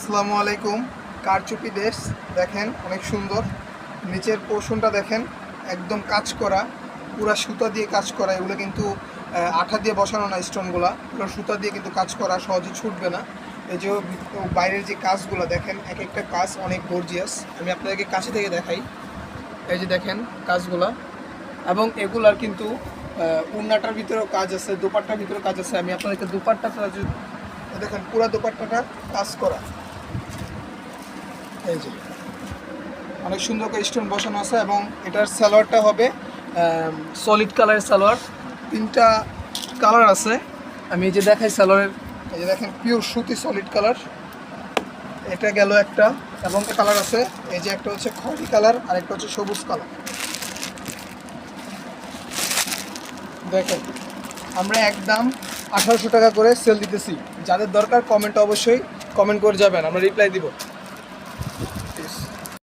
আসসালামু আলাইকুম। কারচুপি দেশ দেখেন, অনেক সুন্দর। নিচের পোর্শনটা দেখেন, একদম কাজ করা, পুরা সুতা দিয়ে কাজ করা। এগুলো কিন্তু আঠা দিয়ে বসানো না, স্টোনগুলা পুরো সুতা দিয়ে কিন্তু কাজ করা, সহজে ছুটবে না। এই যে বাইরের যে কাজগুলো দেখেন, এক একটা কাজ অনেক গর্জিয়াস। আমি আপনাদেরকে কাছে থেকে দেখাই। এই যে দেখেন কাজগুলা, এবং এগুলার কিন্তু উন্নাটার ভিতরেও কাজ আছে, দোপাট্টার ভিতরেও কাজ আছে। আমি আপনাদেরকে দোপাট্টাটা দেখেন, পুরা দোপাট্টাটা কাজ করা। এই যে অনেক সুন্দর করে স্টোন বসানো আছে, এবং এটার সালোয়ারটা হবে সলিড কালারের সালোয়ার। তিনটা কালার আছে, আমি এই যে দেখাই সালোয়ারের। এই যে দেখেন, পিওর সুতি সলিড কালার। এটা গেল একটা, এবং কালার আছে এই যে একটা হচ্ছে খয়েরি কালার, আর একটা হচ্ছে সবুজ কালার। দেখেন, আমরা একদম 1800 টাকা করে সেল দিতেছি। যাদের দরকার অবশ্যই কমেন্ট করে যাবেন, আমরা রিপ্লাই দিব।